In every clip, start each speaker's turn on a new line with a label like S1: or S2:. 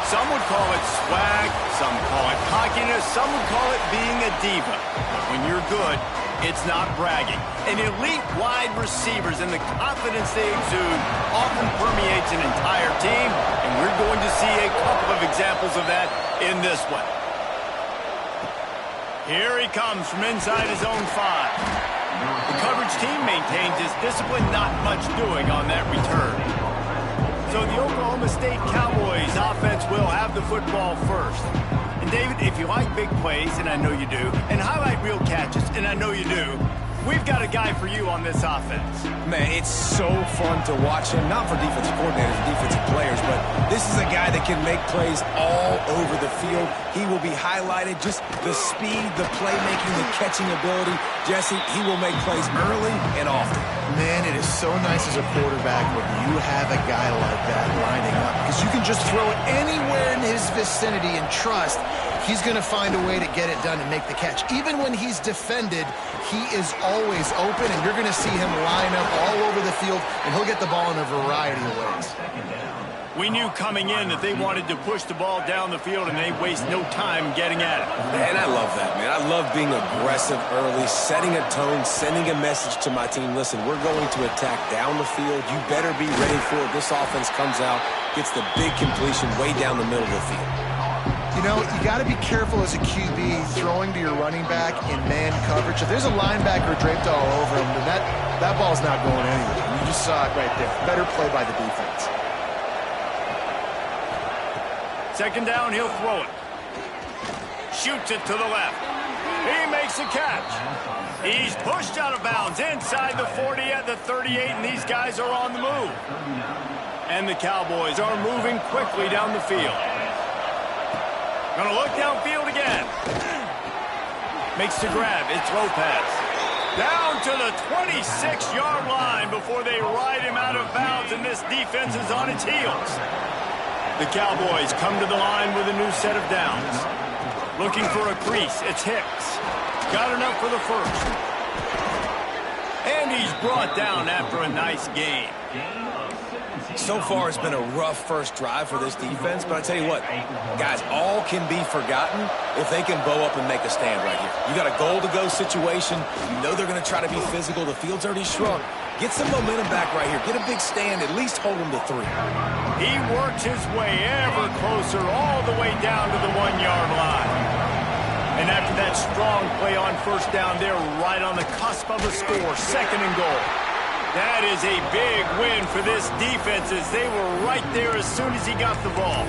S1: Some would call it swag, some call it cockiness, some would call it being a diva. But when you're good, it's not bragging. And elite wide receivers and the confidence they exude often permeates an entire team, and we're going to see a couple of examples of that in this one. Here he comes from inside his own 5. The coverage team maintains his discipline, not much doing on that return. So the Oklahoma State Cowboys offense will have the football first. And David, if you like big plays, and I know you do, and highlight real catches, and I know you do, we've got a guy for you on this offense.
S2: Man, it's so fun to watch him, not for defensive coordinators and defensive players, but this is a guy that can make plays all over the field. He will be highlighted, just the speed, the playmaking, the catching ability. Jesse, he will make plays early and often.
S3: Man, it is so nice as a quarterback when you have a guy like that lining up, because you can just throw it anywhere in his vicinity and trust he's going to find a way to get it done and make the catch. Even when he's defended, he is always open, and you're going to see him line up all over the field, and he'll get the ball in a variety of ways.
S1: We knew coming in that they wanted to push the ball down the field, and they waste no time getting at it.
S2: And I love that, man. I love being aggressive early, setting a tone, sending a message to my team. Listen, we're going to attack down the field. You better be ready for it. This offense comes out, gets the big completion way down the middle of the field.
S3: You know, you got to be careful as a QB throwing to your running back in man coverage. If there's a linebacker draped all over him, then that ball's not going anywhere. You just saw it right there. Better play by the defense.
S1: Second down, he'll throw it. Shoots it to the left. He makes a catch. He's pushed out of bounds inside the 40 at the 38, and these guys are on the move. And the Cowboys are moving quickly down the field. Gonna look downfield again. Makes the grab. It's Lopez. Down to the 26-yard line before they ride him out of bounds, and this defense is on its heels. The Cowboys come to the line with a new set of downs. Looking for a crease. It's Hicks. Got enough for the first. And he's brought down after a nice gain.
S2: So far, it's been a rough first drive for this defense, but I tell you what, guys, all can be forgotten if they can bow up and make a stand right here. You got a goal-to-go situation. You know they're going to try to be physical. The field's already shrunk. Get some momentum back right here. Get a big stand. At least hold them to 3.
S1: He works his way ever closer all the way down to the 1-yard line. And after that strong play on first down, they're right on the cusp of a score. Second and goal. That is a big win for this defense, as they were right there as soon as he got the ball.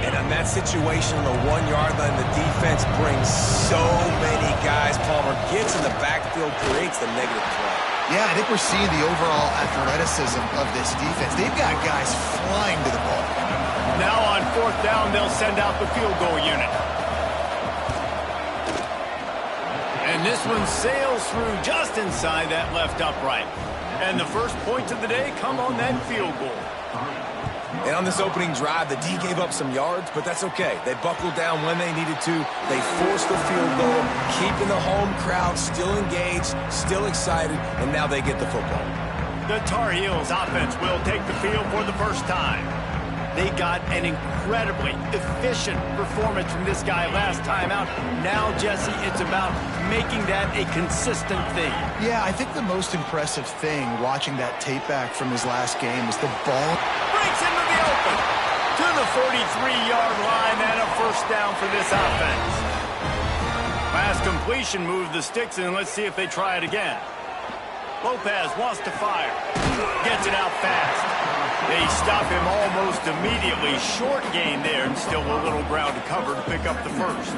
S2: And on that situation, on the 1-yard line, the defense brings so many guys. Palmer gets in the backfield, creates the negative play.
S3: Yeah, I think we're seeing the overall athleticism of this defense. They've got guys flying to the ball.
S1: Now on fourth down, they'll send out the field goal unit. And this one sails through just inside that left upright. And the first points of the day come on that field goal.
S2: And on this opening drive, the D gave up some yards, but that's okay. They buckled down when they needed to. They forced the field goal, keeping the home crowd still engaged, still excited, and now they get the football.
S1: The Tar Heels offense will take the field for the first time. They got an incredibly efficient performance from this guy last time out. Now, Jesse, it's about making that a consistent thing.
S3: Yeah, I think the most impressive thing watching that tape back from his last game is the ball
S1: breaks into the open to the 43-yard line, and a first down for this offense. Last completion moved the sticks, and let's see if they try it again. Lopez wants to fire. Gets it out fast. They stop him almost immediately. Short gain there, and still a little ground to cover to pick up the first.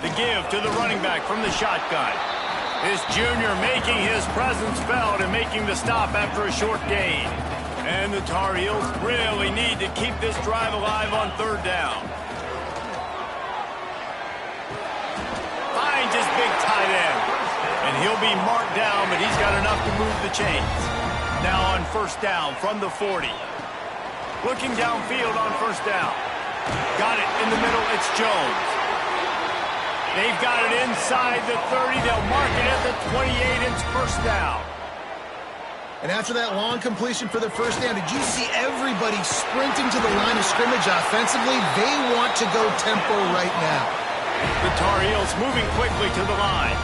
S1: The give to the running back from the shotgun. This junior making his presence felt and making the stop after a short gain. And the Tar Heels really need to keep this drive alive on third down. Finds his big tight end. And he'll be marked down, but he's got enough to move the chains. Now on first down from the 40. Looking downfield on first down. Got it in the middle. It's Jones. They've got it inside the 30. They'll mark it at the 28. It's first down.
S3: And after that long completion for the first down, did you see everybody sprinting to the line of scrimmage offensively? They want to go tempo right now.
S1: The Tar Heels moving quickly to the line.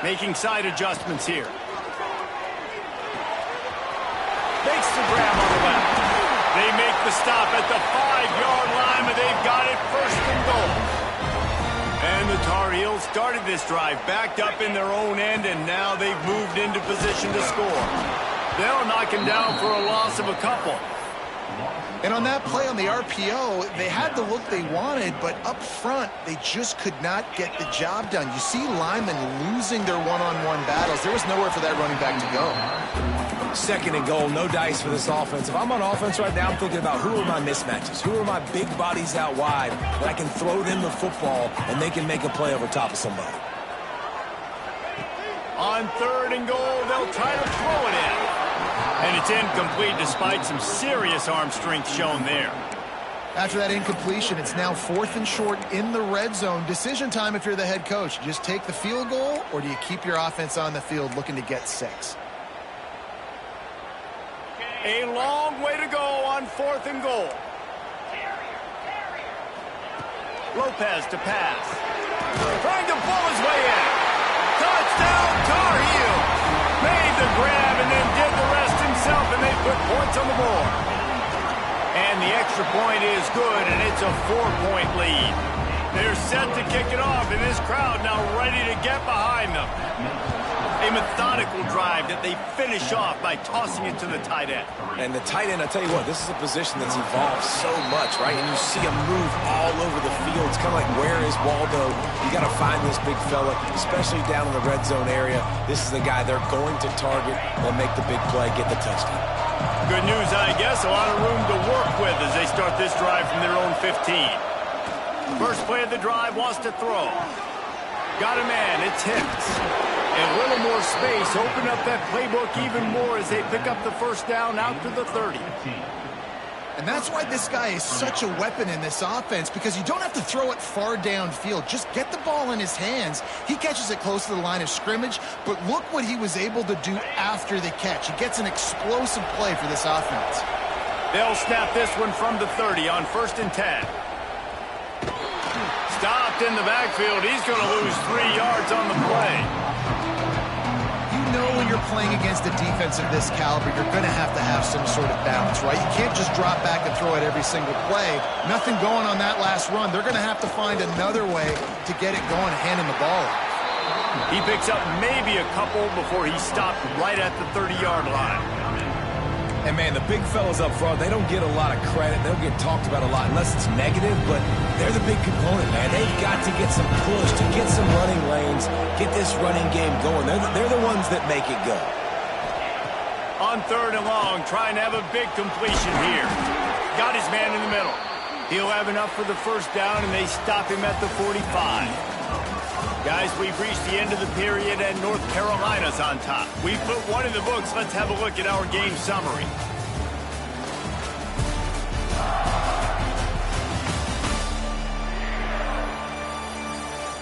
S1: Making side adjustments here. Makes the grab on the left. They make the stop at the 5-yard line, but they've got it first and goal. And the Tar Heels started this drive backed up in their own end, and now they've moved into position to score. They'll knock him down for a loss of a couple.
S3: And on that play on the RPO, they had the look they wanted, but up front, they just could not get the job done. You see Lyman losing their one-on-one battles. There was nowhere for that running back to go.
S2: Second and goal, no dice for this offense. If I'm on offense right now, I'm thinking about who are my mismatches? Who are my big bodies out wide that I can throw them the football and they can make a play over top of somebody?
S1: On third and goal, they'll try to throw it in. And it's incomplete despite some serious arm strength shown there.
S3: After that incompletion, it's now 4th and short in the red zone. Decision time if you're the head coach. Just take the field goal, or do you keep your offense on the field looking to get 6?
S1: A long way to go on 4th and goal. Lopez to pass. Trying to pull his way in. Touchdown, Tar Heel. Made the grab and then did the rest himself, and they put points on the board. And the extra point is good, and it's a 4-point lead. They're set to kick it off, and this crowd now ready to get behind them. A methodical drive that they finish off by tossing it to the tight end.
S2: And the tight end, I tell you what, this is a position that's evolved so much, right? And you see him move all over the field. It's kind of like, where is Waldo? You got to find this big fella, especially down in the red zone area. This is the guy they're going to target and make the big play, get the touchdown.
S1: Good news, I guess. A lot of room to work with as they start this drive from their own 15. First play of the drive wants to throw. Got a man. It's Hicks. And a little more space. Open up that playbook even more as they pick up the first down out to the 30.
S3: And that's why this guy is such a weapon in this offense, because you don't have to throw it far downfield. Just get the ball in his hands. He catches it close to the line of scrimmage, but look what he was able to do after the catch. He gets an explosive play for this offense.
S1: They'll snap this one from the 30 on 1st and 10. Stopped in the backfield. He's going to lose 3 yards on the play.
S3: You know when you're playing against a defense of this caliber, you're going to have some sort of balance, right? You can't just drop back and throw it every single play. Nothing going on that last run. They're going to have to find another way to get it going and hand him the ball off.
S1: He picks up maybe a couple before he stopped right at the 30-yard line.
S2: And, man, the big fellas up front, they don't get a lot of credit. They don't get talked about a lot unless it's negative, but they're the big component, man. They've got to get some push, to get some running lanes, get this running game going. They're the ones that make it go.
S1: On 3rd and long, trying to have a big completion here. Got his man in the middle. He'll have enough for the first down, and they stop him at the 45. Guys, we've reached the end of the period, and North Carolina's on top. We've put one in the books. Let's have a look at our game summary.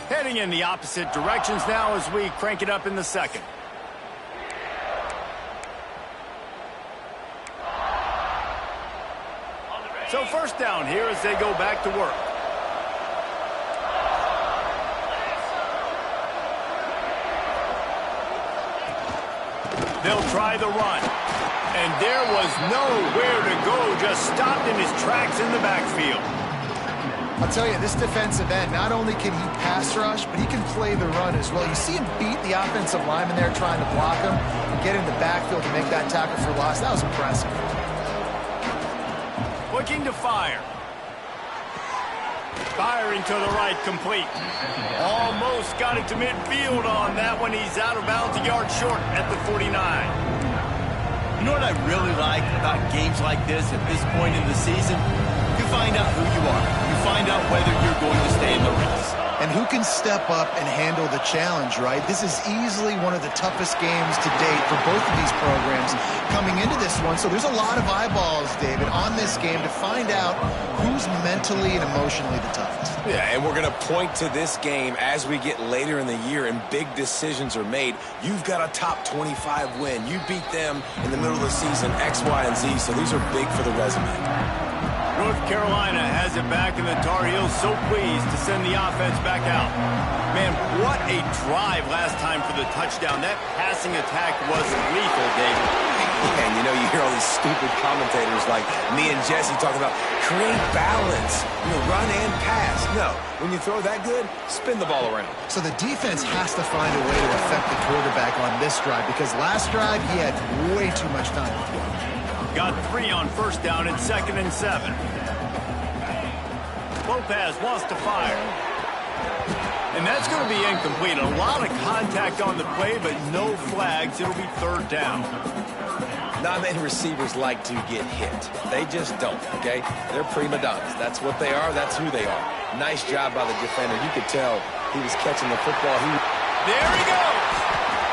S1: Heading in the opposite directions now as we crank it up in the second. So first down here as they go back to work. They'll try the run. And there was nowhere to go, just stopped in his tracks in the backfield.
S3: I'll tell you, this defensive end, not only can he pass rush, but he can play the run as well. You see him beat the offensive lineman there trying to block him and get in the backfield to make that tackle for loss. That was impressive.
S1: Looking to fire. Firing to the right, complete. Almost got it to midfield on that one. He's out of bounds, a yard short at the 49.
S4: You know what I really like about games like this at this point in the season? You find out who you are. You find out whether you're going to stay in the race.
S3: and who can step up and handle the challenge, right? This is easily one of the toughest games to date for both of these programs coming into this one. So there's a lot of eyeballs, David, on this game to find out who's mentally and emotionally the toughest.
S2: Yeah, and we're going to point to this game as we get later in the year and big decisions are made. You've got a top 25 win. You beat them in the middle of the season, X, Y, and Z, so these are big for the resume.
S1: North Carolina has it back, and the Tar Heels so pleased to send the offense back out. Man, what a drive last time for the touchdown. That passing attack was lethal, David.
S2: And you know, you hear all these stupid commentators like me and Jesse talking about create balance, run and pass. No, when you throw that good, spin the ball around.
S3: So the defense has to find a way to affect the quarterback on this drive, because last drive he had way too much time to throw.
S1: Got 3 on first down and 2nd and 7. Lopez wants to fire. And that's going to be incomplete. A lot of contact on the play, but no flags. It'll be 3rd down.
S2: Not many receivers like to get hit. They just don't, okay? They're prima donnas. That's what they are. That's who they are. Nice job by the defender. You could tell he was catching the football.
S1: There he goes.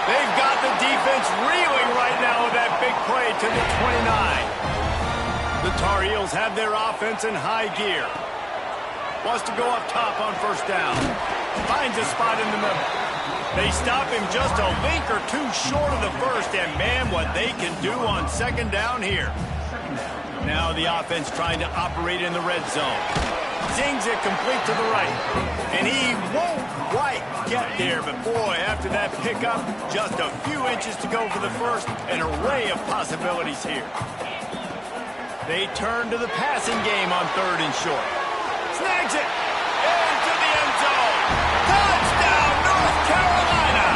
S1: They've got the defense reeling right now with that big play to the 29. The Tar Heels have their offense in high gear. Wants to go up top on first down. Finds a spot in the middle. They stop him just a link or two short of the first, and man, what they can do on 2nd down here. Now the offense trying to operate in the red zone. Zings it complete to the right. And he won't quite get there, but boy, after that pickup, just a few inches to go for the first. An array of possibilities here. They turn to the passing game on 3rd and short. Snags it. Into the end zone. Touchdown, North Carolina.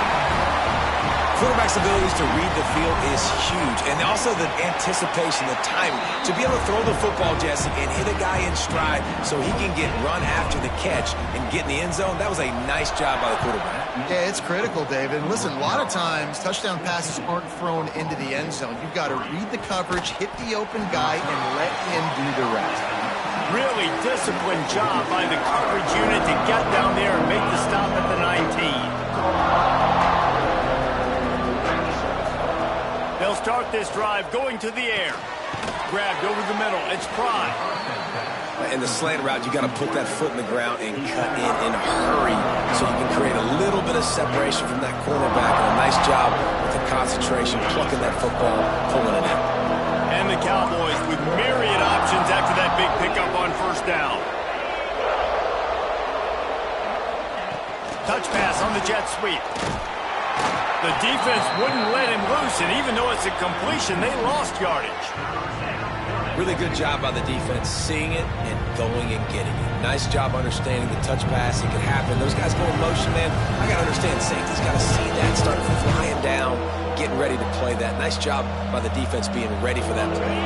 S2: Quarterback's abilities to read the field is huge. And also the anticipation, the timing. To be able to throw the football, Jesse, and hit a guy in stride so he can get run after the catch and get in the end zone, that was a nice job by the quarterback.
S3: Yeah, it's critical, David. And listen, a lot of times touchdown passes aren't thrown into the end zone. You've got to read the coverage, hit the open guy, and let him do the rest.
S1: Really disciplined job by the coverage unit to get down there and make the stop at the 19. They'll start this drive going to the air. Grabbed over the middle. It's Prime.
S2: In the slant route, you got to put that foot in the ground and cut in a hurry so you can create a little bit of separation from that cornerback. And a nice job with the concentration, plucking that football, pulling it in.
S1: And the Cowboys with myriad options after that big pickup on first down. Touch pass on the jet sweep. The defense wouldn't let him loose, and even though it's a completion, they lost yardage.
S2: Really good job by the defense, seeing it and going and getting it. Nice job understanding the touch pass. It could happen. Those guys go in motion, man. I got to understand safety's got to see that, start flying down, getting ready to play that. Nice job by the defense being ready for that play.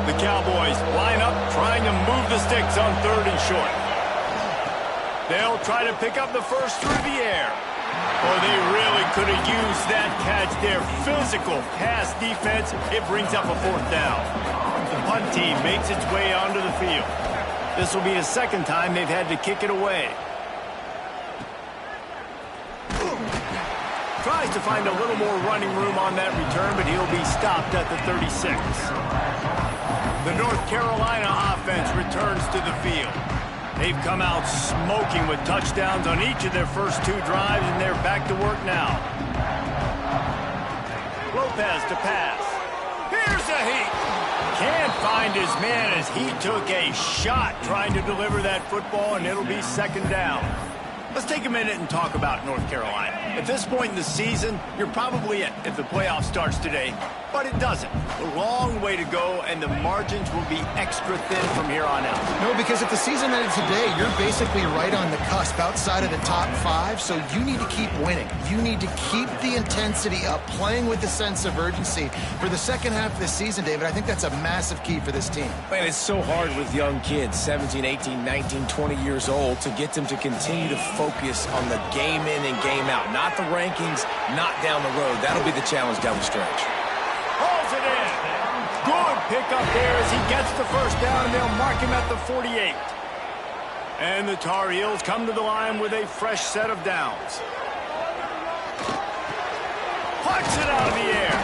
S1: The Cowboys line up, trying to move the sticks on 3rd and short. They'll try to pick up the first through the air. Oh, they really could have used that catch there. Physical pass defense. It brings up a 4th down. The punt team makes its way onto the field. This will be the 2nd time they've had to kick it away. Tries to find a little more running room on that return, but he'll be stopped at the 36. The North Carolina offense returns to the field. They've come out smoking with touchdowns on each of their first 2 drives, and they're back to work now. Lopez to pass. Here's a heat. Can't find his man as he took a shot trying to deliver that football, and it'll be 2nd down. Let's take a minute and talk about North Carolina. At this point in the season, you're probably in if the playoff starts today, but it doesn't. A long way to go, and the margins will be extra thin from here on out.
S3: No, because if the season ended today, you're basically right on the cusp outside of the top 5, so you need to keep winning. You need to keep the intensity up, playing with a sense of urgency. For the second half of the season, David, I think that's a massive key for this team.
S2: Man, it's so hard with young kids, 17, 18, 19, 20 years old, to get them to continue to focus on the game in and game out. Not the rankings, not down the road. That'll be the challenge down the stretch.
S1: Hauls it in. Good pickup there as he gets the first down, and they'll mark him at the 48. And the Tar Heels come to the line with a fresh set of downs. Puts it out of the air.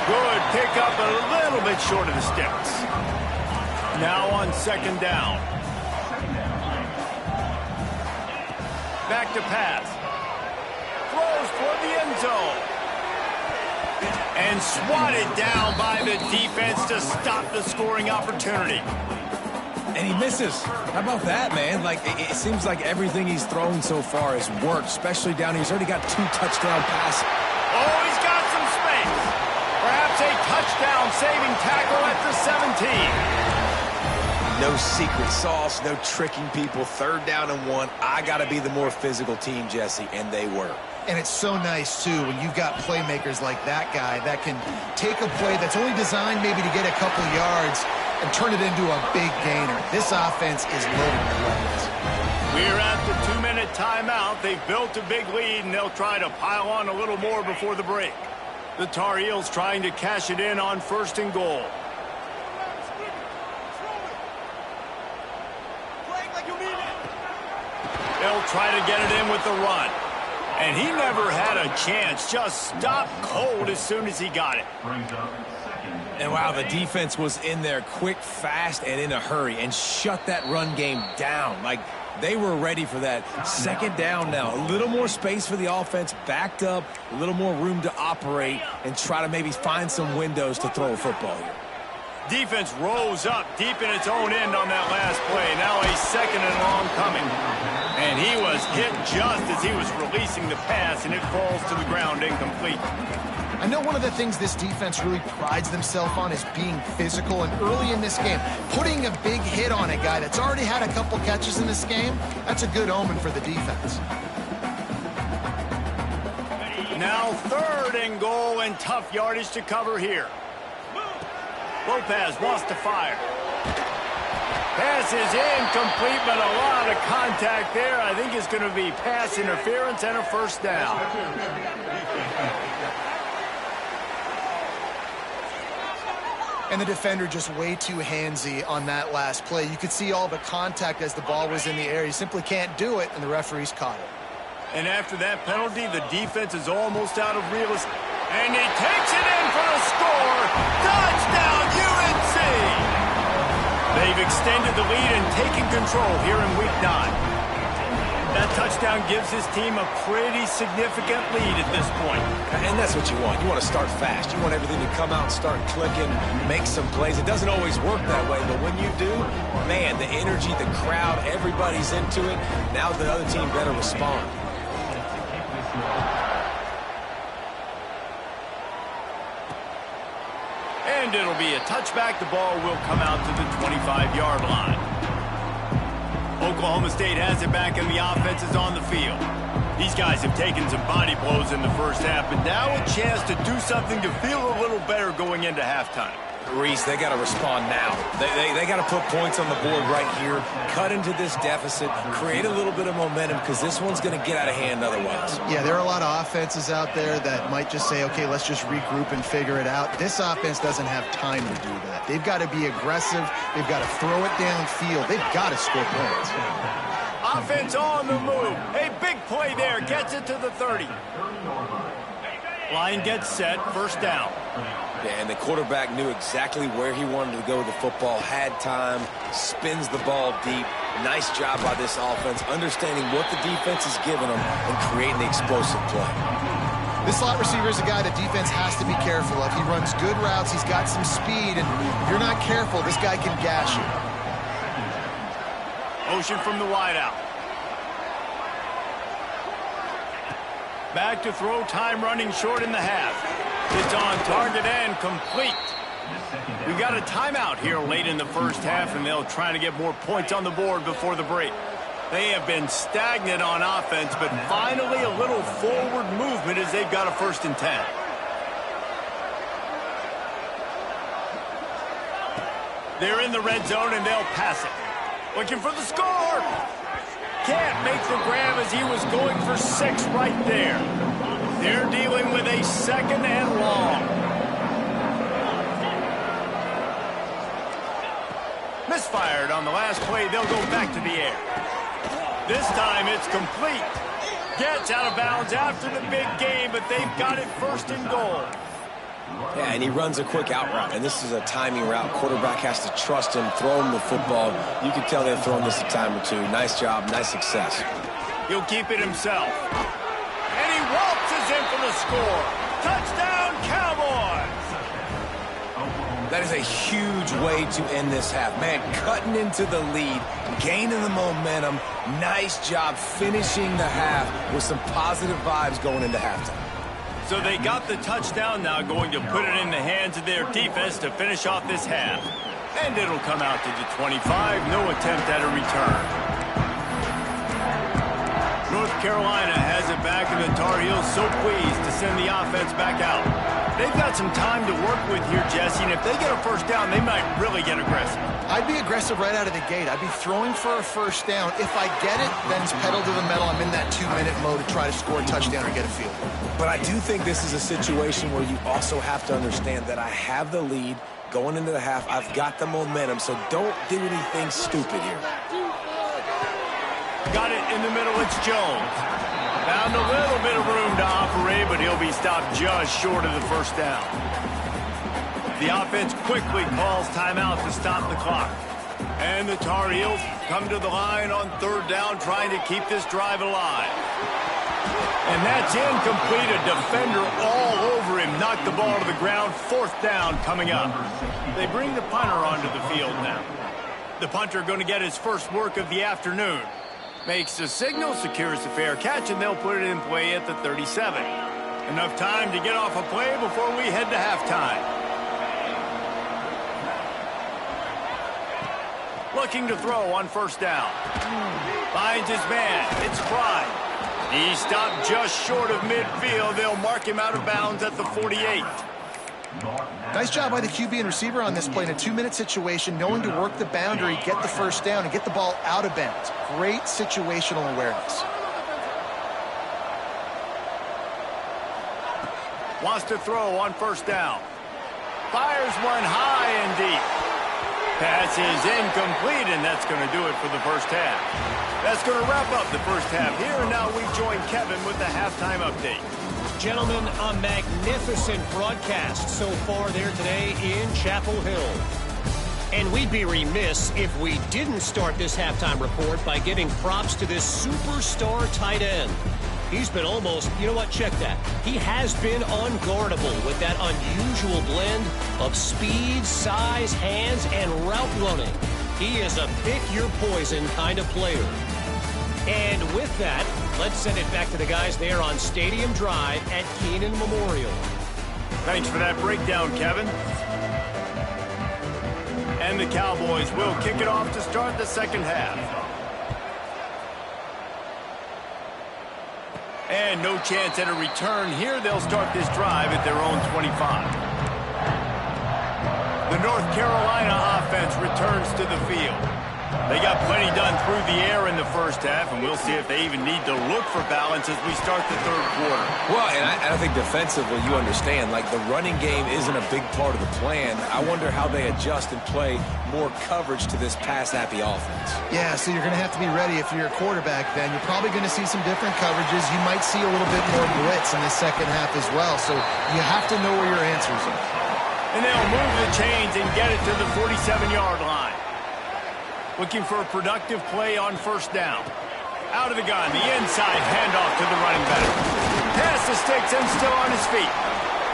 S1: Good pickup, a little bit short of the sticks. Now on second down. Back to pass. Throws toward the end zone. And swatted down by the defense to stop the scoring opportunity.
S2: And he misses. How about that, man? Like, it seems like everything he's thrown so far has worked, especially down here. He's already got 2 touchdown passes.
S1: Oh, he's got some space. Perhaps a touchdown-saving tackle at the 17.
S2: No secret sauce, no tricking people. Third down and 1. I got to be the more physical team, Jesse, and they were.
S3: And it's so nice, too, when you've got playmakers like that guy that can take a play that's only designed maybe to get a couple yards and turn it into a big gainer. This offense is loaded with weapons.
S1: We're at the 2-minute timeout. They've built a big lead, and they'll try to pile on a little more before the break. The Tar Heels trying to cash it in on 1st and goal. They'll try to get it in with the run. And he never had a chance. Just stopped cold as soon as he got it.
S2: And wow, the defense was in there quick, fast, and in a hurry and shut that run game down. Like, they were ready for that. Second down now. A little more space for the offense, backed up, a little more room to operate and try to maybe find some windows to throw a football here.
S1: Defense rose up deep in its own end on that last play. Now a 2nd and long coming. And he was hit just as he was releasing the pass, and it falls to the ground incomplete.
S3: I know one of the things this defense really prides themselves on is being physical, and early in this game, putting a big hit on a guy that's already had a couple catches in this game, that's a good omen for the defense.
S1: Now 3rd and goal, and tough yardage to cover here. Lopez wants to fire. Pass is incomplete, but a lot of contact there. I think it's going to be pass interference and a 1st down.
S3: And the defender just way too handsy on that last play. You could see all the contact as the ball was in the air. He simply can't do it, and the referees caught it.
S1: And after that penalty, the defense is almost out of real estate. And he takes it in for the score. Touchdown, UNC! They've extended the lead and taken control here in Week 9. That touchdown gives his team a pretty significant lead at this point.
S2: And that's what you want. You want to start fast. You want everything to come out and start clicking, make some plays. It doesn't always work that way, but when you do, man, the energy, the crowd, everybody's into it. Now the other team better respond.
S1: And it'll be a touchback. The ball will come out to the 25-yard line. Oklahoma State has it back, and the offense is on the field. These guys have taken some body blows in the first half, but now a chance to do something to feel a little better going into halftime.
S2: Reese, they got to respond now. They got to put points on the board right here, cut into this deficit, create a little bit of momentum, because this one's going to get out of hand otherwise.
S3: Yeah, there are a lot of offenses out there that might just say, okay, let's just regroup and figure it out. This offense doesn't have time to do that. They've got to be aggressive. They've got to throw it downfield. They've got to score points.
S1: Offense on the move. A big play there. Gets it to the 30. Line gets set. 1st down.
S2: Yeah, and the quarterback knew exactly where he wanted to go with the football, had time, spins the ball deep. Nice job by this offense, understanding what the defense is giving them and creating the explosive play.
S3: This slot receiver is a guy the defense has to be careful of. He runs good routes, he's got some speed, and if you're not careful, this guy can gash you.
S1: Motion from the wideout. Back to throw, time running short in the half. It's on target and complete. We've got a timeout here late in the first half, and they'll try to get more points on the board before the break. They have been stagnant on offense, but finally a little forward movement as they've got a 1st and 10. They're in the red zone, and they'll pass it. Looking for the score. Can't make the grab as he was going for 6 right there. They're dealing with a 2nd and long. Misfired on the last play. They'll go back to the air. This time it's complete. Gets out of bounds after the big game, but they've got it first and goal.
S2: Yeah, and he runs a quick out route, and this is a timing route. Quarterback has to trust him, throw him the football. You can tell they've thrown this a time or two. Nice job, nice success.
S1: He'll keep it himself. And he waltzes in for the score. Touchdown, Cowboys!
S2: That is a huge way to end this half. Man, cutting into the lead, gaining the momentum. Nice job finishing the half with some positive vibes going into halftime.
S1: So they got the touchdown, now going to put it in the hands of their defense to finish off this half. And it'll come out to the 25, no attempt at a return. North Carolina has it back, and the Tar Heels so pleased to send the offense back out. They've got some time to work with here, Jesse, and if they get a first down, they might really get aggressive.
S3: I'd be aggressive right out of the gate. I'd be throwing for a first down. If I get it, then it's pedal to the metal. I'm in that 2-minute mode to try to score a touchdown or get a field goal.
S2: But I do think this is a situation where you also have to understand that I have the lead going into the half. I've got the momentum, so don't do anything stupid here.
S1: Got it in the middle, it's Jones. Found a little bit of room to operate, but he'll be stopped just short of the first down. The offense quickly calls timeout to stop the clock. And the Tar Heels come to the line on third down, trying to keep this drive alive. And that's incomplete. A defender all over him. Knocked the ball to the ground. Fourth down coming up. They bring the punter onto the field now. The punter going to get his first work of the afternoon. Makes the signal, secures the fair catch, and they'll put it in play at the 37. Enough time to get off a play before we head to halftime. Looking to throw on first down. Finds his man. It's Fry. He stopped just short of midfield. They'll mark him out of bounds at the 48.
S3: Nice job by the QB and receiver on this play in a 2-minute situation, knowing to work the boundary, get the first down, and get the ball out of bounds. Great situational awareness.
S1: Wants to throw on first down. Fires one high and deep. Pass is incomplete, and that's going to do it for the first half. That's going to wrap up the first half here, and now we join Kevin with the halftime update.
S5: Gentlemen, a magnificent broadcast so far there today in Chapel Hill. And we'd be remiss if we didn't start this halftime report by giving props to this superstar tight end. He's been almost, you know what, check that. He has been unguardable with that unusual blend of speed, size, hands, and route running. He is a pick-your-poison kind of player. And with that, let's send it back to the guys there on Stadium Drive at Keenan Memorial.
S1: Thanks for that breakdown, Kevin. And the Cowboys will kick it off to start the second half. And no chance at a return here. They'll start this drive at their own 25. The North Carolina offense returns to the field. They got plenty done through the air in the first half, and we'll see if they even need to look for balance as we start the third quarter.
S2: Well, and I think defensively, you understand, like the running game isn't a big part of the plan. I wonder how they adjust and play more coverage to this pass-happy offense.
S3: Yeah, so you're going to have to be ready if you're a quarterback then. You're probably going to see some different coverages. You might see a little bit more blitz in the second half as well, so you have to know where your answers are.
S1: And they'll move the chains and get it to the 47-yard line. Looking for a productive play on first down. Out of the gun, the inside handoff to the running back. Pass the sticks and still on his feet.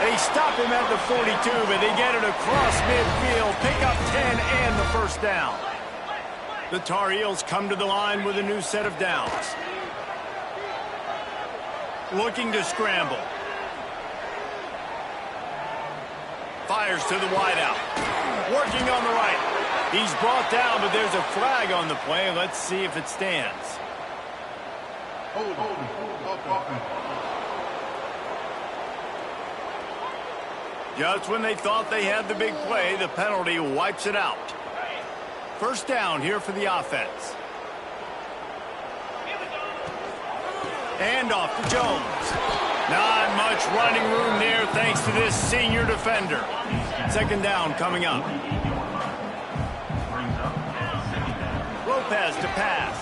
S1: They stop him at the 42, but they get it across midfield. Pick up 10 and the first down. The Tar Heels come to the line with a new set of downs. Looking to scramble. Fires to the wideout. Working on the right. He's brought down, but there's a flag on the play. Let's see if it stands. Just when they thought they had the big play, the penalty wipes it out. First down here for the offense. And off to Jones. Not much running room there thanks to this senior defender. Second down coming up. Lopez to pass.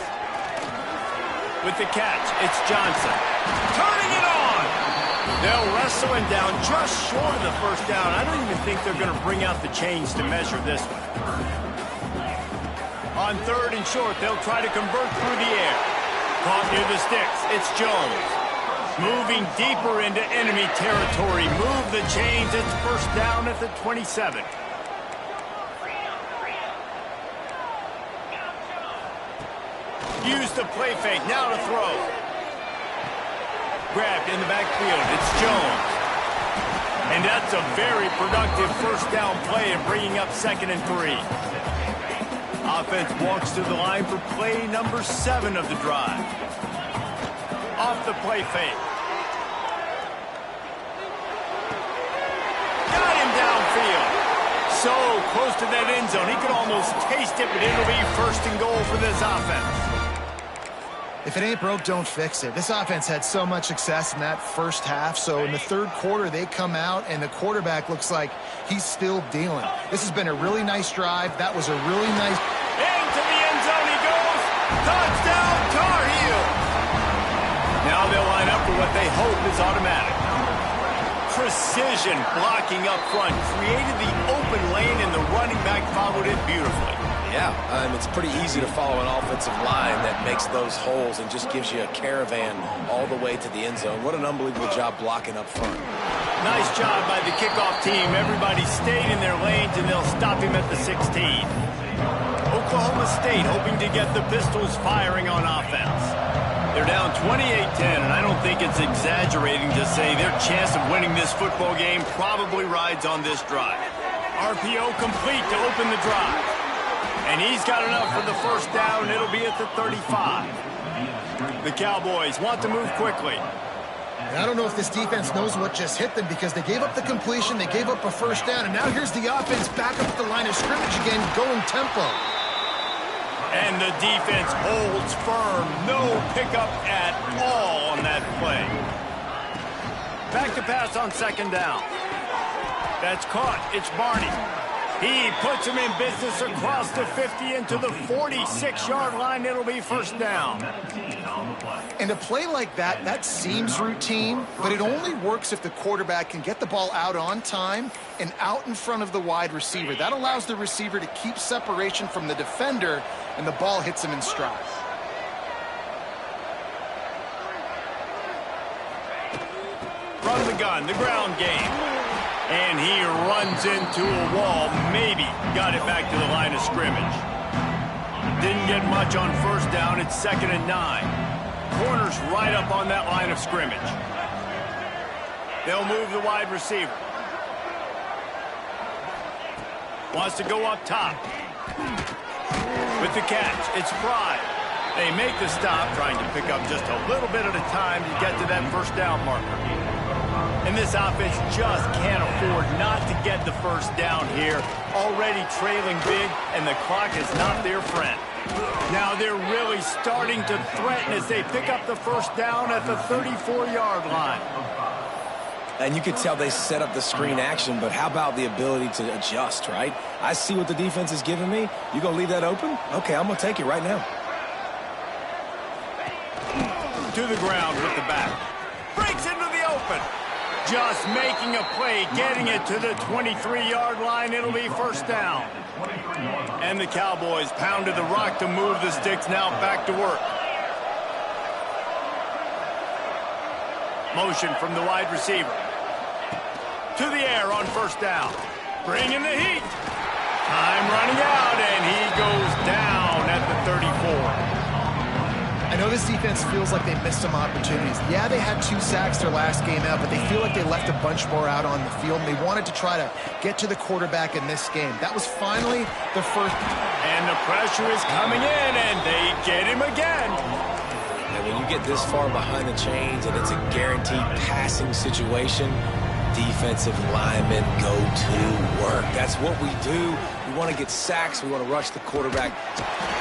S1: With the catch, it's Johnson. Turning it on! They'll wrestle him down just short of the first down. I don't even think they're going to bring out the chains to measure this one. On 3rd and short, they'll try to convert through the air. Caught near the sticks, it's Jones. Moving deeper into enemy territory. Move the chains, it's first down at the 27. Use the play fake, now to throw. Grabbed in the backfield, it's Jones. And that's a very productive first down play and bringing up 2nd and 3. Offense walks to the line for play number 7 of the drive. Off the play fake. Got him downfield. So close to that end zone. He could almost taste it, but it'll be 1st and goal for this offense.
S3: If it ain't broke, don't fix it. This offense had so much success in that first half, so in the 3rd quarter, they come out, and the quarterback looks like he's still dealing. This has been a really nice drive. That was a really nice...
S1: Into the end zone he goes. Touchdown, Tar Heel. Now they'll line up for what they hope is automatic. Precision blocking up front. Created the open lane, and the running back followed it beautifully.
S2: Yeah, it's pretty easy to follow an offensive line that makes those holes and just gives you a caravan all the way to the end zone. What an unbelievable job blocking up front.
S1: Nice job by the kickoff team. Everybody stayed in their lanes, and they'll stop him at the 16. Oklahoma State hoping to get the Pistols firing on offense. They're down 28-10, and I don't think it's exaggerating to say their chance of winning this football game probably rides on this drive. RPO complete to open the drive. And he's got enough for the first down. It'll be at the 35. The Cowboys want to move quickly.
S3: I don't know if this defense knows what just hit them because they gave up the completion, they gave up a first down, and now here's the offense back up at the line of scrimmage again, going tempo.
S1: And the defense holds firm. No pickup at all on that play. Back to pass on 2nd down. That's caught. It's Barney. He puts him in business across the 50 into the 46-yard line. It'll be first down.
S3: And a play like that, that seems routine, but it only works if the quarterback can get the ball out on time and out in front of the wide receiver. That allows the receiver to keep separation from the defender, and the ball hits him in stride.
S1: From the gun, the ground game. And he runs into a wall. Maybe got it back to the line of scrimmage. Didn't get much on first down. It's 2nd and 9. Corner's right up on that line of scrimmage. They'll move the wide receiver. Wants to go up top. With the catch, it's Fry. They make the stop, trying to pick up just a little bit at a time to get to that first down marker. And this offense just can't afford not to get the first down here. Already trailing big, and the clock is not their friend. Now they're really starting to threaten as they pick up the first down at the 34-yard line.
S2: And you could tell they set up the screen action, but how about the ability to adjust, right? I see what the defense is giving me. You gonna leave that open? Okay, I'm gonna take it right now.
S1: To the ground with the back. Breaks into the open. Just making a play, getting it to the 23-yard line. It'll be first down. And the Cowboys pounded the rock to move the sticks. Now back to work. Motion from the wide receiver. To the air on first down. Bringing the heat. Time running out, and he goes down at the 34.
S3: I know this defense feels like they missed some opportunities. Yeah, they had 2 sacks their last game out, but they feel like they left a bunch more out on the field, and they wanted to try to get to the quarterback in this game. That was finally the first.
S1: And the pressure is coming in, and they get him again.
S2: And when you get this far behind the chains and it's a guaranteed passing situation, defensive linemen go to work. That's what we do. We want to get sacks. We want to rush the quarterback.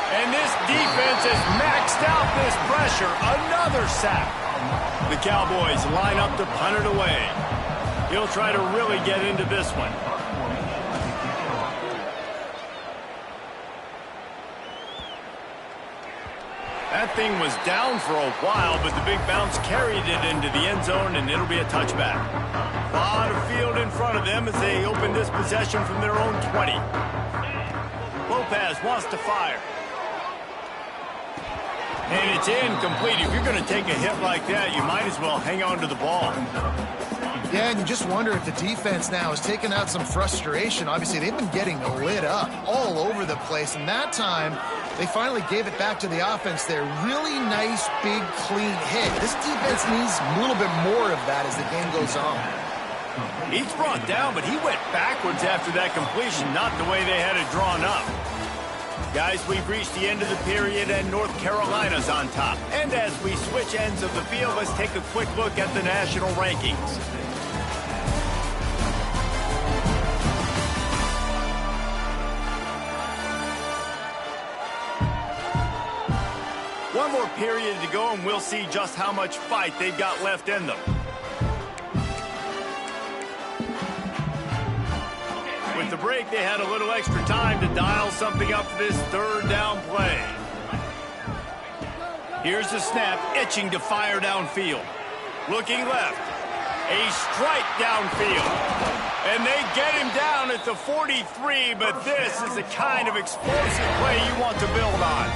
S1: And this defense has maxed out this pressure. Another sack. The Cowboys line up to punt it away. He'll try to really get into this one. That thing was down for a while, but the big bounce carried it into the end zone, and it'll be a touchback. A lot of field in front of them as they open this possession from their own 20. Lopez wants to fire. And it's incomplete. If you're going to take a hit like that, you might as well hang on to the ball.
S3: Yeah, and you just wonder if the defense now has taken out some frustration. Obviously, they've been getting lit up all over the place, and that time they finally gave it back to the offense there. Really nice, big, clean hit. This defense needs a little bit more of that as the game goes on.
S1: He's brought down, but he went backwards after that completion, not the way they had it drawn up. Guys, we've reached the end of the period, and North Carolina's on top. And as we switch ends of the field, let's take a quick look at the national rankings. One more period to go, and we'll see just how much fight they've got left in them. With the break, they had a little extra time to dial something up for this third down play. Here's the snap, itching to fire downfield. Looking left. A strike downfield. And they get him down at the 43, but this is the kind of explosive play you want to build on.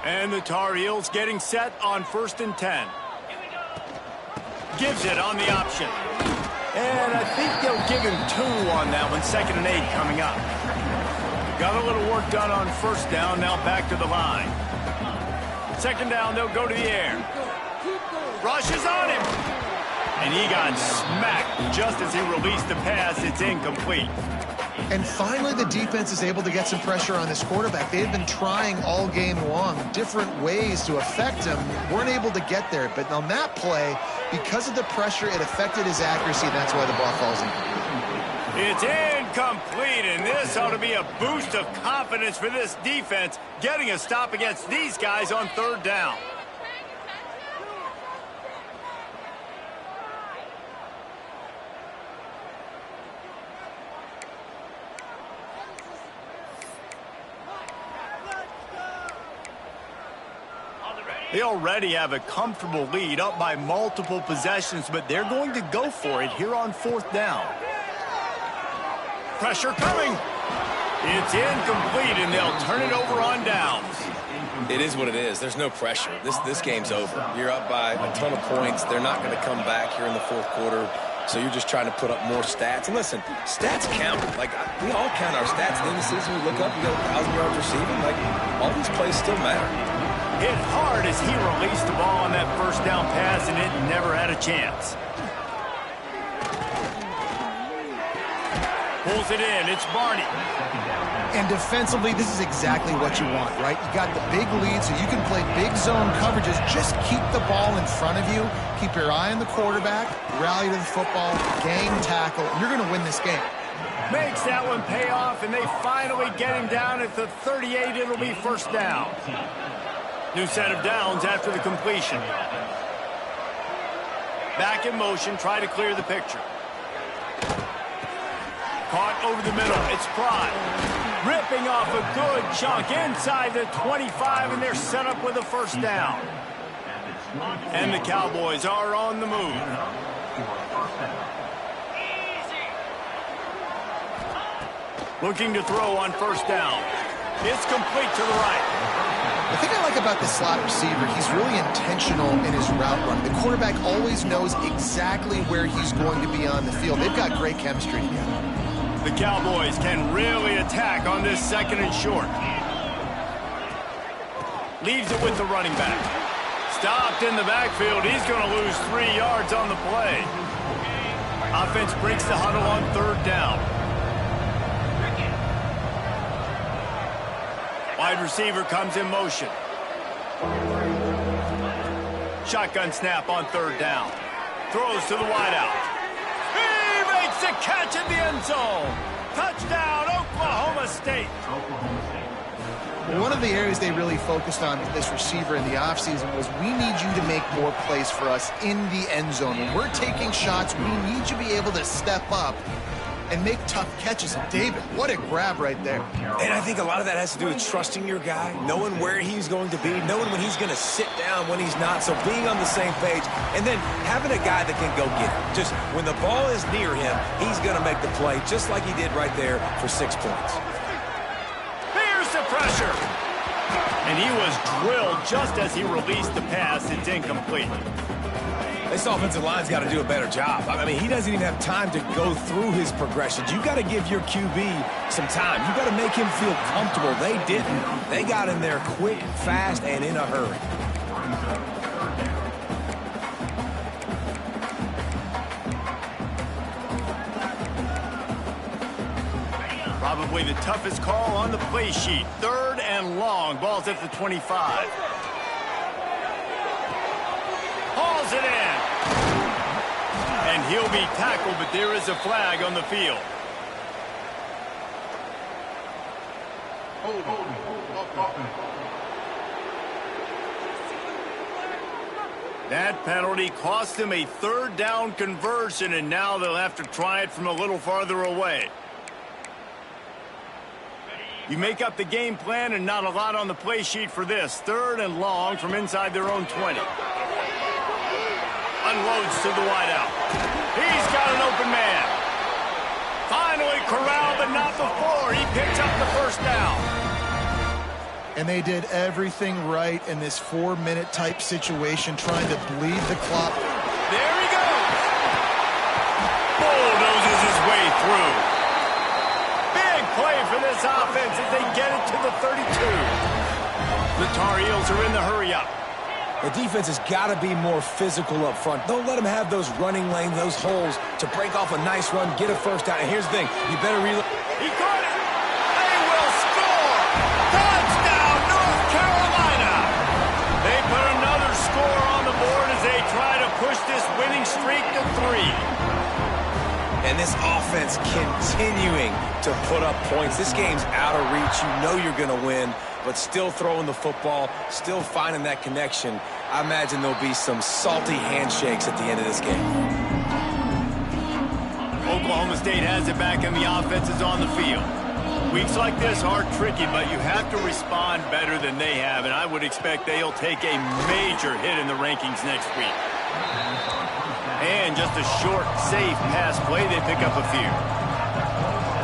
S1: And the Tar Heels getting set on 1st and 10. Gives it on the option. And I think they'll give him 2 on that one. 2nd and 8 coming up. Got a little work done on 1st down. Now back to the line. 2nd down, they'll go to the air. Rushes on him. And he got smacked just as he released the pass. It's incomplete.
S3: And finally, the defense is able to get some pressure on this quarterback. They've been trying all game long different ways to affect him. Weren't able to get there. But on that play, because of the pressure, it affected his accuracy. That's why the ball falls in.
S1: It's incomplete, and this ought to be a boost of confidence for this defense, getting a stop against these guys on 3rd down. They already have a comfortable lead, up by multiple possessions, but they're going to go for it here on 4th down. Pressure coming. It's incomplete, and they'll turn it over on downs.
S2: It is what it is. There's no pressure. This game's over. You're up by a ton of points. They're not going to come back here in the 4th quarter, so you're just trying to put up more stats. And listen, stats count. Like, we all count our stats. In the season, we look up, you got 1,000 yards receiving. Like, all these plays still matter.
S1: Hit hard as he released the ball on that 1st down pass, and it never had a chance. Pulls it in. It's Barney.
S3: And defensively, this is exactly what you want, right? You got the big lead, so you can play big zone coverages. Just keep the ball in front of you. Keep your eye on the quarterback. Rally to the football. Gang tackle. And you're going to win this game.
S1: Makes that one pay off, and they finally get him down at the 38. It'll be 1st down. New set of downs after the completion. Back in motion, try to clear the picture. Caught over the middle. It's Pride. Ripping off a good chunk inside the 25, and they're set up with a 1st down. And the Cowboys are on the move. Looking to throw on 1st down. It's complete to the right.
S3: The thing I like about this slot receiver, he's really intentional in his route run. The quarterback always knows exactly where he's going to be on the field. They've got great chemistry together.
S1: The Cowboys can really attack on this 2nd and short. Leaves it with the running back. Stopped in the backfield. He's going to lose 3 yards on the play. Offense breaks the huddle on 3rd down. Wide receiver comes in motion. Shotgun snap on 3rd down. Throws to the wideout. He makes a catch in the end zone. Touchdown, Oklahoma State.
S3: One of the areas they really focused on with this receiver in the offseason was we need you to make more plays for us in the end zone. When we're taking shots, we need you to be able to step up and make tough catches. And David, what a grab right there.
S2: And I think a lot of that has to do with trusting your guy, knowing where he's going to be, knowing when he's going to sit down, when he's not. So being on the same page, and then having a guy that can go get it. Just when the ball is near him, he's going to make the play, just like he did right there for 6 points.
S1: Here's the pressure. And he was drilled just as he released the pass. It's incomplete.
S2: This offensive line's got to do a better job. I mean, he doesn't even have time to go through his progressions. You got to give your QB some time. You got to make him feel comfortable. They didn't. They got in there quick, fast, and in a hurry.
S1: Probably the toughest call on the play sheet. 3rd and long. Ball's at the 25. Hauls it in. And he'll be tackled, but there is a flag on the field. That penalty cost him a 3rd down conversion, and now they'll have to try it from a little farther away. You make up the game plan and not a lot on the play sheet for this. 3rd and long from inside their own 20. Unloads to the wideout. He's got an open man. Finally corralled, but not before. He picks up the 1st down.
S3: And they did everything right in this 4-minute type situation, trying to bleed the clock.
S1: There he goes. Bulldozes his way through. Big play for this offense as they get it to the 32. The Tar Heels are in the hurry-up.
S2: The defense has got to be more physical up front. Don't let them have those running lanes, those holes to break off a nice run, get a 1st down. And here's the thing, you better reload.
S1: He caught it. They will score. Touchdown, North Carolina. They put another score on the board as they try to push this winning streak to 3.
S2: And this offense continuing to put up points. This game's out of reach. You know you're going to win, but still throwing the football, still finding that connection. I imagine there'll be some salty handshakes at the end of this game.
S1: Oklahoma State has it back, and the offense is on the field. Weeks like this are tricky, but you have to respond better than they have, and I would expect they'll take a major hit in the rankings next week. And just a short, safe pass play, they pick up a few.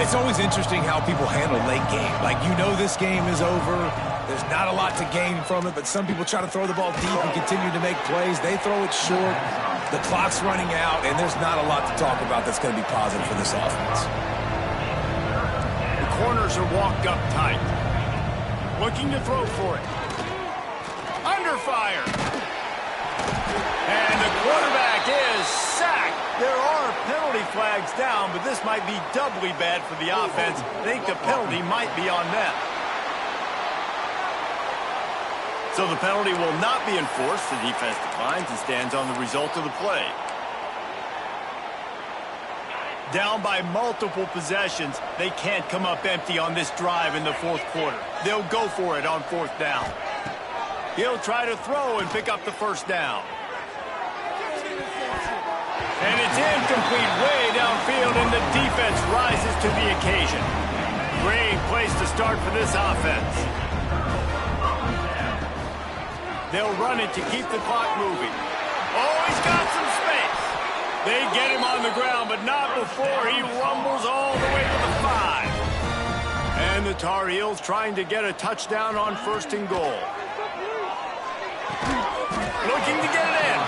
S2: It's always interesting how people handle late game. Like, you know this game is over. There's not a lot to gain from it, but some people try to throw the ball deep and continue to make plays. They throw it short. The clock's running out, and there's not a lot to talk about that's going to be positive for this offense.
S1: The corners are walked up tight. Looking to throw for it. Under fire. And the quarterback is sacked. There are penalty flags down, but this might be doubly bad for the offense. I think the penalty might be on them. So the penalty will not be enforced. The defense declines and stands on the result of the play. Down by multiple possessions, they can't come up empty on this drive in the 4th quarter. They'll go for it on 4th down. He'll try to throw and pick up the 1st down. And it's incomplete way downfield, and the defense rises to the occasion. Great place to start for this offense. They'll run it to keep the clock moving. Oh, he's got some space. They get him on the ground, but not before he rumbles all the way to the 5. And the Tar Heels trying to get a touchdown on 1st and goal. Looking to get it in.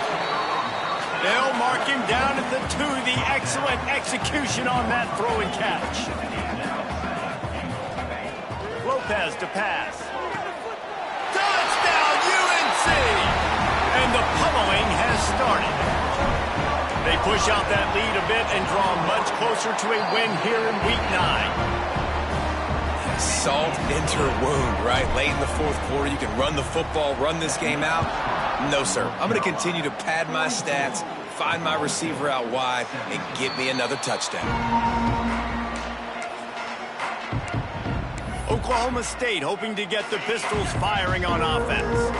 S1: They'll mark him down at the 2. The excellent execution on that throw and catch. Lopez to pass. Touchdown, UNC! And the pummeling has started. They push out that lead a bit and draw much closer to a win here in Week 9.
S2: Salt into her wound, right? Late in the 4th quarter, you can run the football, run this game out. No, sir. I'm going to continue to pad my stats, find my receiver out wide, and get me another touchdown.
S1: Oklahoma State hoping to get the Pistols firing on offense.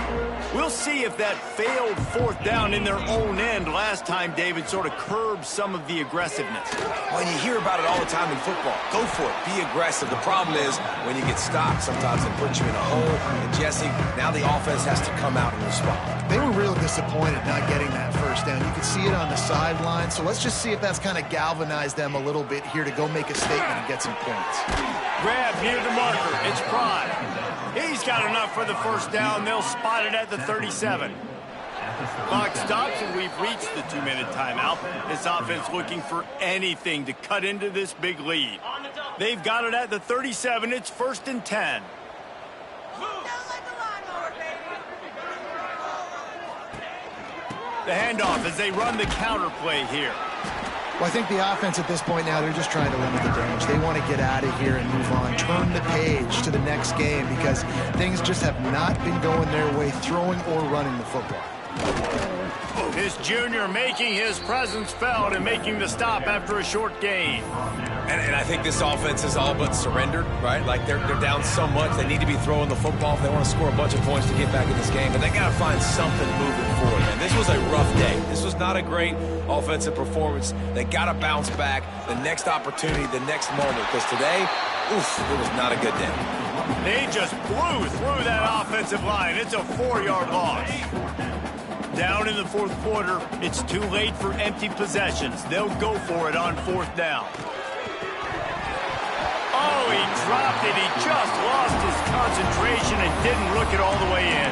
S1: We'll see if that failed fourth down in their own end last time, David, sort of curbed some of the aggressiveness.
S2: Well, you hear about it all the time in football. Go for it. Be aggressive. The problem is when you get stopped, sometimes it puts you in a hole. And, Jesse, now the offense has to come out and respond.
S3: They were real disappointed not getting that first down. You could see it on the sideline. So let's just see if that's kind of galvanized them a little bit here to go make a statement and get some points.
S1: Grab near the marker. It's Prime. He's got enough for the first down. They'll spot it at the 37. Clock stops, and we've reached the 2-minute timeout. This offense looking for anything to cut into this big lead. They've got it at the 37. It's 1st and 10. The handoff as they run the counter play here.
S3: Well, I think the offense at this point now, they're just trying to limit the damage. They want to get out of here and move on, turn the page to the next game because things just have not been going their way, throwing or running the football.
S1: This junior making his presence felt and making the stop after a short gain.
S2: And I think this offense is all but surrendered, right? Like they're down so much, they need to be throwing the football if they want to score a bunch of points to get back in this game. But they got to find something moving forward. And this was a rough day. This was not a great offensive performance. They got to bounce back. The next opportunity, the next moment. Because today, oof, it was not a good day.
S1: They just blew through that offensive line. It's a 4-yard loss. Down in the fourth quarter, it's too late for empty possessions. They'll go for it on 4th down. Oh, he dropped it. He just lost his concentration and didn't look it all the way in.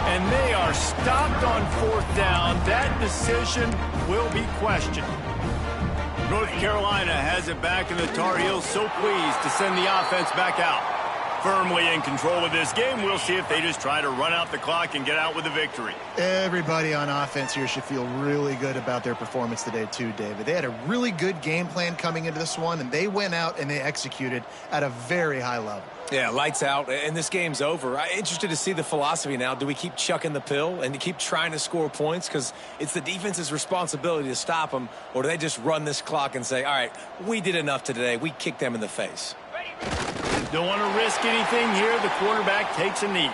S1: And they are stopped on 4th down. That decision will be questioned. North Carolina has it back, and the Tar Heels so pleased to send the offense back out. Firmly in control of this game. We'll see if they just try to run out the clock and get out with a victory.
S3: Everybody on offense here should feel really good about their performance today too, David. They had a really good game plan coming into this one, and they went out and they executed at a very high level.
S2: Yeah, lights out, and this game's over. I'm interested to see the philosophy now. Do we keep chucking the pill and keep trying to score points because it's the defense's responsibility to stop them, or do they just run this clock and say, all right, we did enough today. We kicked them in the face.
S1: Don't want to risk anything here. The quarterback takes a knee.